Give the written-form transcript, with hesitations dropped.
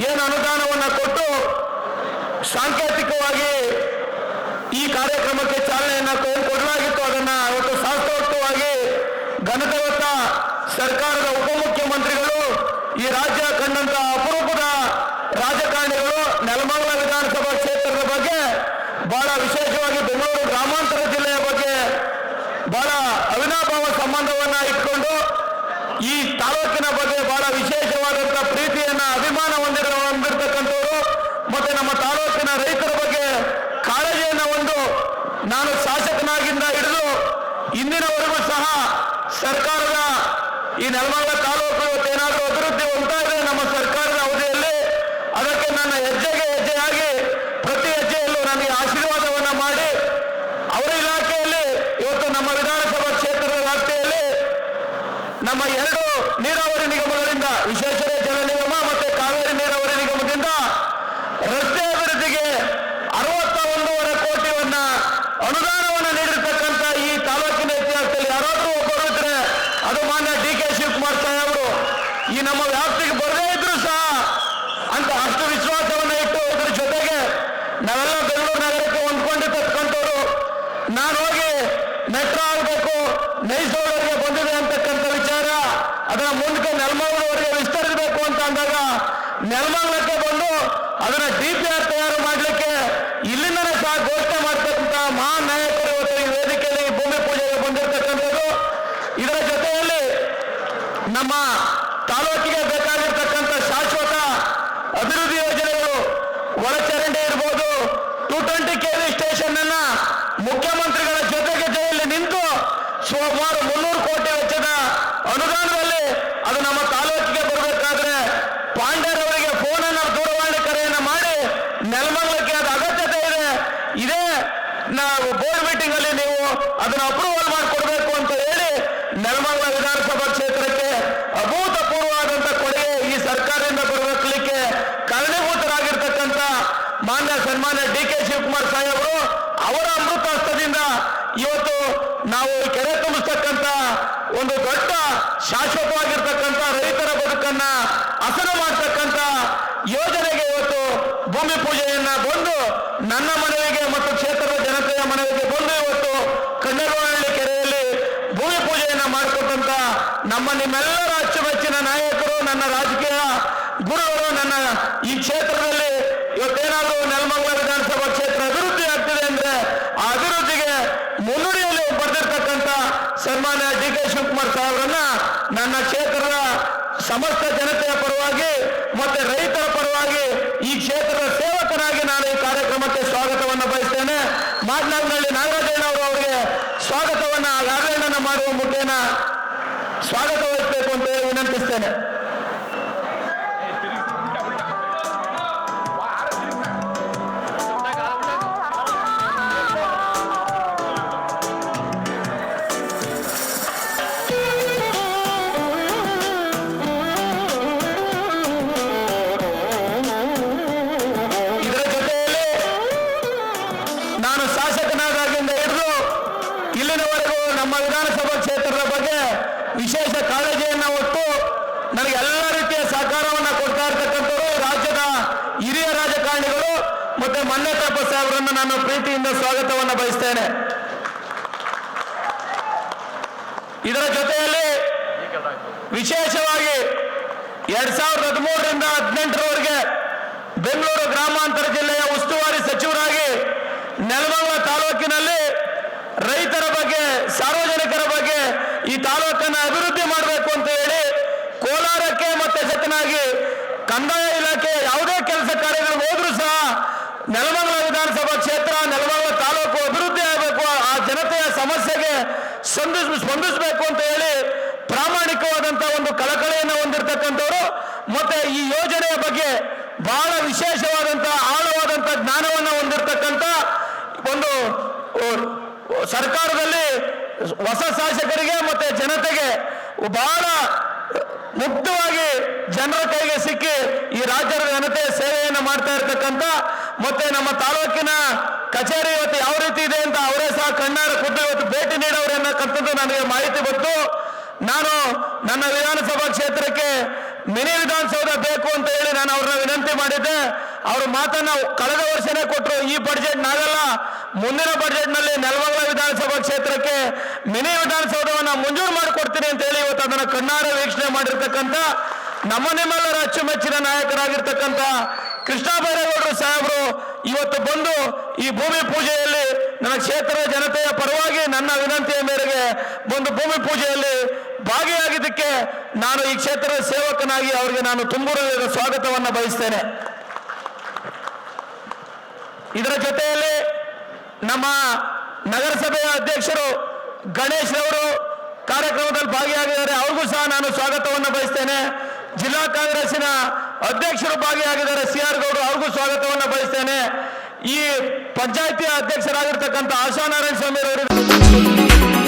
ಏನು ಅನುದಾನವನ್ನು ಕೊಟ್ಟು ಸಾಂಕೇತಿಕವಾಗಿ ಈ ಕಾರ್ಯಕ್ರಮಕ್ಕೆ ಚಾಲನೆಯನ್ನು ಕೊಡಲಾಗಿತ್ತು. ಅದನ್ನು ಇವತ್ತು ಶಾಸ್ತ್ರೋಕ್ತವಾಗಿ ಘನತೆವತ್ತ ಸರ್ಕಾರದ ಉಪಮುಖ್ಯಮಂತ್ರಿಗಳು, ಈ ರಾಜ್ಯ ಕಂಡಂತ ಅಪರೂಪದ ರಾಜಕಾರಣಿಗಳು ನೆಲಮಂಗಲ ವಿಧಾನಸಭಾ ಕ್ಷೇತ್ರದ ಬಗ್ಗೆ ಬಹಳ ವಿಶೇಷವಾಗಿ ಬೆಂಗಳೂರು ಗ್ರಾಮಾಂತರ ಜಿಲ್ಲೆಯ ಬಗ್ಗೆ ಬಹಳ ಅವಿನಾಭಾವ ಸಂಬಂಧವನ್ನ ಇಟ್ಕೊಂಡು ಈ ತಾಲೂಕಿನ ಬಗ್ಗೆ ಬಹಳ ವಿಶೇಷವಾದಂಥ ಪ್ರೀತಿಯನ್ನ ಅಭಿಮಾನ ಹೊಂದಿರತಕ್ಕಂಥವರು ಮತ್ತೆ ನಮ್ಮ ತಾಲೂಕಿನ ರೈತರ ಬಗ್ಗೆ ಕಾಳಜಿಯನ್ನು ಹೊಂದು ನಾನು ಶಾಸಕನಾಗಿಂದ ಹಿಡಿದು ಇಂದಿನವರೆಗೂ ಸಹ ಸರ್ಕಾರದ ಈ ನೆಲಮಂಗಲ ತಾಲೂಕು ಇವತ್ತೇನಾದರೂ ಅಭಿವೃದ್ಧಿ ಹೊಂದ್ತಾ ಇದೆ ನಮ್ಮ ಸರ್ಕಾರದ ಅವಧಿಯಲ್ಲಿ, ಅದಕ್ಕೆ ನನ್ನ ಹೆಜ್ಜೆಯಾಗಿ ಪ್ರತಿ ಹೆಜ್ಜೆಯಲ್ಲೂ ನನಗೆ ಆಶೀರ್ವಾದವನ್ನ ಮಾಡಿ ಅವರ ಇಲಾಖೆಯಲ್ಲಿ ಇವತ್ತು ನಮ್ಮ ವಿಧಾನಸಭಾ ಕ್ಷೇತ್ರದ ವ್ಯಾಪ್ತಿಯಲ್ಲಿ ನಮ್ಮ 2 ನೀರಾವರಿ ನಿಗಮಗಳಿಂದ, ವಿಶ್ವೇಶ್ವರಯ್ಯ ಜಲ ನಿಗಮ ಮತ್ತೆ ಕಾವೇರಿ ನೀರಾವರಿ ನಿಗಮದಿಂದ ರಸ್ತೆ ಅಭಿವೃದ್ಧಿಗೆ 61.5 ಕೋಟಿಯನ್ನ ಅನುದಾನವನ್ನು ನೀಡಿರ್ತಕ್ಕಂಥ ಈ ತಾಲೂಕಿನ ಇತಿಹಾಸದಲ್ಲಿ ಯಾರಾದರೂ ಒಬ್ಬರು ಇದ್ರೆ ಅದು ಮಾನ್ಯ ಡಿ.ಕೆ. ಶಿವಕುಮಾರ್ ಸಾಹೇಬರು. ಈ ನಮ್ಮ ವ್ಯಾಪ್ತಿಗೆ ಬರದೇ ಇದ್ರು ಸಹ ಅಂತ ಅಷ್ಟು ವಿಶ್ವಾಸವನ್ನು ಇಟ್ಟು ಇದ್ರ ಜೊತೆಗೆ ನಾವೆಲ್ಲ ಬೆಂಗಳೂರು ನಗರಕ್ಕೆ ಹೊಂದ್ಕೊಂಡಿರ್ತಕ್ಕಂಥವ್ರು. ನಾನು ಹೋಗಿ ಮೆಟ್ರೋ ಆಗಬೇಕು, ನೈಸೋಳವರೆಗೆ ಬಂದಿದೆ ಅಂತಕ್ಕಂಥ ವಿಚಾರ ಅದನ್ನ ಮುಂದಕ್ಕೆ ನೆಲಮಂಗಲವರೆಗೆ ವಿಸ್ತರಿಸಬೇಕು ಅಂತ ಅಂದಾಗ ನೆಲಮಂಗಲಕ್ಕೆ ಬಂದು ಅದನ್ನ DPR ತಯಾರು ಮಾಡಲಿಕ್ಕೆ ಇಲ್ಲಿಂದನೇ ಸಹ ಘೋಷಣೆ ಮಾಡ್ತಕ್ಕಂಥ ಮಹಾನ್ ನಾಯಕರು ಇವತ್ತು ಈ ವೇದಿಕೆಯಲ್ಲಿ ಭೂಮಿ ಪೂಜೆಗೆ ಬಂದಿರತಕ್ಕಂಥದ್ದು. ಇದರ ಜೊತೆಯಲ್ಲಿ ನಮ್ಮ ತಾಲೂಕಿಗೆ ಬೇಕಾಗಿರ್ತಕ್ಕಂಥ ಶಾಶ್ವತ ಅಭಿವೃದ್ಧಿ ಯೋಜನೆಗಳು, ಒಳಚರಂಡಿ ಇರ್ಬೋದು, 220 kV ಸ್ಟೇಷನ್ ಅನ್ನ ಮುಖ್ಯಮಂತ್ರಿಗಳ ಜೊತೆಯಲ್ಲಿ ನಿಂತು ಸುಮಾರು 300 ಕೋಟಿ ವೆಚ್ಚದ ಅನುದಾನದಲ್ಲಿ ಅದು ನಮ್ಮ ತಾಲೂಕಿಗೆ ಬರಬೇಕಾದ್ರೆ ಪಾಂಡ್ಯರವರಿಗೆ ಫೋನನ್ನು ದೂರವಾಣಿ ಕರೆಯನ್ನು ಮಾಡಿ ನೆಲಮಂಗಲಕ್ಕೆ ಅದು ಅಗತ್ಯತೆ ಇದೆ, ಇದೇ ನಾವು ಬೋರ್ಡ್ ಮೀಟಿಂಗ್ ಅಲ್ಲಿ ನೀವು ಅದನ್ನು ಅಪ್ರೂವಲ್ ಮಾಡಿಕೊಡ್ಬೇಕು ಅಂತ ಹೇಳಿ ನೆಲಮಂಗಲ ವಿಧಾನಸಭಾ ಕ್ಷೇತ್ರಕ್ಕೆ ಅಭೂತಪೂರ್ವವಾದಂಥ ಕೊಡುಗೆ ಈ ಸರ್ಕಾರದಿಂದ ಬರಲಿಕ್ಕೆ ಕಾರಣೀಭೂತರಾಗಿರ್ತಕ್ಕಂಥ ಸನ್ಮಾನ್ಯ ಡಿ.ಕೆ. ಶಿವಕುಮಾರ್ ಸಾಹೇಬರು ಅವರ ಅಮೃತ ಹಸ್ತದಿಂದ ಇವತ್ತು ನಾವು ಕೆರೆ ತುಂಬಿಸ್ತಕ್ಕಂಥ ಒಂದು ದೊಡ್ಡ ಶಾಶ್ವತವಾಗಿರ್ತಕ್ಕಂಥ ರೈತರ ಬದುಕನ್ನ ಹಸನು ಮಾಡ್ತಕ್ಕಂಥ ಯೋಜನೆಗೆ ಇವತ್ತು ಭೂಮಿ ಪೂಜೆಯನ್ನ ಬಂದು ನನ್ನ ಮನವಿಗೆ ಮತ್ತು ಕ್ಷೇತ್ರದ ಜನತೆಯ ಮನವಿಗೆ ಬಂದು ಇವತ್ತು ಕಣ್ಣಗೋನಹಳ್ಳಿ ಕೆರೆಯಲ್ಲಿ ಭೂಮಿ ಪೂಜೆಯನ್ನ ಮಾಡಿಕೊಟ್ಟಂತ ನಮ್ಮ ನಿಮ್ಮೆಲ್ಲರ ಅಚ್ಚುಮೆಚ್ಚಿನ ನಾಯಕರು, ನನ್ನ ರಾಜಕೀಯ ಗುರುಗಳು, ನನ್ನ ಈ ಕ್ಷೇತ್ರದಲ್ಲಿ ಇವತ್ತೇನಾದರೂ ನೆಲಮಂಗಲ ವಿಧಾನಸಭಾ ಕ್ಷೇತ್ರ ಅಭಿವೃದ್ಧಿ ಆಗ್ತಿದೆ ಅಂದ್ರೆ ಆ ಅಭಿವೃದ್ಧಿಗೆ ಮುನ್ನುಡಿಯಲ್ಲಿ ಬರೆದಿರ್ತಕ್ಕಂಥ ಸನ್ಮಾನ್ಯ ಡಿ.ಕೆ. ಶಿವಕುಮಾರ್ ಸಾಹೇಬರನ್ನ ನನ್ನ ಕ್ಷೇತ್ರದ ಸಮಸ್ತ ಜನತೆಯ ಪರವಾಗಿ ಮತ್ತೆ ರೈತರ ಪರವಾಗಿ ಈ ಕ್ಷೇತ್ರದ ಸೇವಕನಾಗಿ ನಾನು ಈ ಕಾರ್ಯಕ್ರಮಕ್ಕೆ ಸ್ವಾಗತವನ್ನು ಬಯಸ್ತೇನೆ. ಮಾತನಾಡಿನಲ್ಲಿ ನಾಗರಾಜಣ್ಣ ಅವರು ಅವರಿಗೆ ಸ್ವಾಗತವನ್ನ ರಾಘವೇಂದ್ರನ ಮಾಡುವ ಮುಖೇನ ಸ್ವಾಗತ ವಹಿಸಬೇಕು ಅಂತ ಹೇಳಿ ವಿನಂತಿಸ್ತೇನೆ. ವಿಧಾನಸಭಾ ಕ್ಷೇತ್ರದ ಬಗ್ಗೆ ವಿಶೇಷ ಕಾಳಜಿಯನ್ನು ಹೊತ್ತು ನನಗೆ ಎಲ್ಲ ರೀತಿಯ ಸಹಕಾರವನ್ನು ಕೊಡ್ತಾ ಇರ್ತಕ್ಕಂಥವರು ರಾಜ್ಯದ ಹಿರಿಯ ರಾಜಕಾರಣಿಗಳು ಮತ್ತೆ ಮನ್ನೇತಪ್ಪ ಸಾಹೇಬರನ್ನು ನಾನು ಪ್ರೀತಿಯಿಂದ ಸ್ವಾಗತವನ್ನು ಬಯಸ್ತೇನೆ. ಇದರ ಜೊತೆಯಲ್ಲಿ ವಿಶೇಷವಾಗಿ 2013ರಿಂದ 2018ರವರೆಗೆ ಬೆಂಗಳೂರು ಗ್ರಾಮಾಂತರ ಜಿಲ್ಲೆಯ ಉಸ್ತುವಾರಿ ಸಚಿವರಾಗಿ ನೆಲಮಂಗಲ ತಾಲೂಕಿನಲ್ಲಿ ರೈತರ ಬಗ್ಗೆ, ಸಾರ್ವಜನಿಕರ ಬಗ್ಗೆ ಈ ತಾಲೂಕನ್ನು ಅಭಿವೃದ್ಧಿ ಮಾಡಬೇಕು ಅಂತ ಹೇಳಿ ಕೋಲಾರಕ್ಕೆ ಮತ್ತೆ ಜೊತೆನಾಗಿ ಕಂದಾಯ ಇಲಾಖೆ ಯಾವುದೇ ಕೆಲಸ ಕಾರ್ಯಗಳು ಹೋದ್ರೂ ಸಹ ನೆಲಮಂಗಲ ವಿಧಾನಸಭಾ ಕ್ಷೇತ್ರ, ನೆಲಮಂಗಲ ತಾಲೂಕು ಅಭಿವೃದ್ಧಿ ಆಗಬೇಕು, ಆ ಜನತೆಯ ಸಮಸ್ಯೆಗೆ ಸ್ಪಂದಿಸಬೇಕು ಅಂತ ಹೇಳಿ ಪ್ರಾಮಾಣಿಕವಾದಂತಹ ಒಂದು ಕಳಕಳಿಯನ್ನು ಹೊಂದಿರತಕ್ಕಂಥವರು ಮತ್ತೆ ಈ ಯೋಜನೆಯ ಬಗ್ಗೆ ಬಹಳ ವಿಶೇಷವಾದಂತಹ ಆಳವಾದಂತಹ ಜ್ಞಾನವನ್ನು ಹೊಂದಿರತಕ್ಕಂಥ ಒಂದು ಸರ್ಕಾರದಲ್ಲಿ ಹೊಸ ಶಾಸಕರಿಗೆ ಮತ್ತೆ ಜನತೆಗೆ ಬಹಳ ಮುಕ್ತವಾಗಿ ಜನರ ಕೈಗೆ ಸಿಕ್ಕಿ ಈ ರಾಜ್ಯದ ಜನತೆಯ ಸೇವೆಯನ್ನು ಮಾಡ್ತಾ ಇರ್ತಕ್ಕಂಥ ಮತ್ತೆ ನಮ್ಮ ತಾಲೂಕಿನ ಕಚೇರಿ ಇವತ್ತು ಯಾವ ರೀತಿ ಇದೆ ಅಂತ ಅವರೇ ಸಹ ಕಣ್ಣಾರ ಖುದ್ದು ಇವತ್ತು ಭೇಟಿ ನೀಡೋರು ಅನ್ನಕ್ಕಂಥದ್ದು ನನಗೆ ಮಾಹಿತಿ ಬಂತು. ನಾನು ನನ್ನ ವಿಧಾನಸಭಾ ಕ್ಷೇತ್ರಕ್ಕೆ ಮಿನಿ ವಿಧಾನಸೌಧ ಬೇಕು ಅಂತ ಹೇಳಿ ನಾನು ಅವ್ರನ್ನ ವಿನಂತಿ ಅವರು ಮಾತನ್ನ ಕಳೆದ ವರ್ಷನೇ ಕೊಟ್ಟರು. ಈ ಬಡ್ಜೆಟ್ ನಾಗಲ್ಲ, ಮುಂದಿನ ಬಡ್ಜೆಟ್ನಲ್ಲಿ ನೆಲಮಂಗಲ ವಿಧಾನಸಭಾ ಕ್ಷೇತ್ರಕ್ಕೆ ಮಿನಿ ವಿಧಾನಸೌಧವನ್ನ ಮಂಜೂರು ಮಾಡಿಕೊಡ್ತೀನಿ ಅಂತ ಹೇಳಿ ಇವತ್ತು ಅದನ್ನು ಕಣ್ಣಾರೆ ವೀಕ್ಷಣೆ ಮಾಡಿರ್ತಕ್ಕಂಥ ನಮ್ಮ ನಿಮ್ಮೆಲ್ಲರ ಅಚ್ಚುಮೆಚ್ಚಿನ ನಾಯಕರಾಗಿರ್ತಕ್ಕಂಥ ಕೃಷ್ಣ ಬೈರೇಗೌಡರು ಸಾಹೇಬರು ಇವತ್ತು ಬಂದು ಈ ಭೂಮಿ ಪೂಜೆಯಲ್ಲಿ ನನ್ನ ಕ್ಷೇತ್ರದ ಜನತೆಯ ಪರವಾಗಿ ನನ್ನ ವಿನಂತಿಯ ಮೇರೆಗೆ ಬಂದು ಭೂಮಿ ಪೂಜೆಯಲ್ಲಿ ಭಾಗಿಯಾಗಿದ್ದಕ್ಕೆ ನಾನು ಈ ಕ್ಷೇತ್ರದ ಸೇವಕನಾಗಿ ಅವರಿಗೆ ನಾನು ತುಂಬುರದ ಸ್ವಾಗತವನ್ನು ಬಯಸ್ತೇನೆ. ಇದರ ಜೊತೆಯಲ್ಲಿ ನಮ್ಮ ನಗರಸಭೆಯ ಅಧ್ಯಕ್ಷರು ಗಣೇಶ್ ರವರು ಕಾರ್ಯಕ್ರಮದಲ್ಲಿ ಭಾಗಿಯಾಗಿದ್ದಾರೆ, ಅವ್ರಿಗೂ ಸಹ ನಾನು ಸ್ವಾಗತವನ್ನು ಬಯಸ್ತೇನೆ. ಜಿಲ್ಲಾ ಕಾಂಗ್ರೆಸ್ಸಿನ ಅಧ್ಯಕ್ಷರು ಭಾಗಿಯಾಗಿದ್ದಾರೆ CR ಗೌಡರು, ಅವ್ರಿಗೂ ಸ್ವಾಗತವನ್ನು ಬಯಸ್ತೇನೆ. ಈ ಪಂಚಾಯಿತಿಯ ಅಧ್ಯಕ್ಷರಾಗಿರ್ತಕ್ಕಂಥ ಆಶಾ ನಾರಾಯಣ ಸ್ವಾಮಿ ಅವರು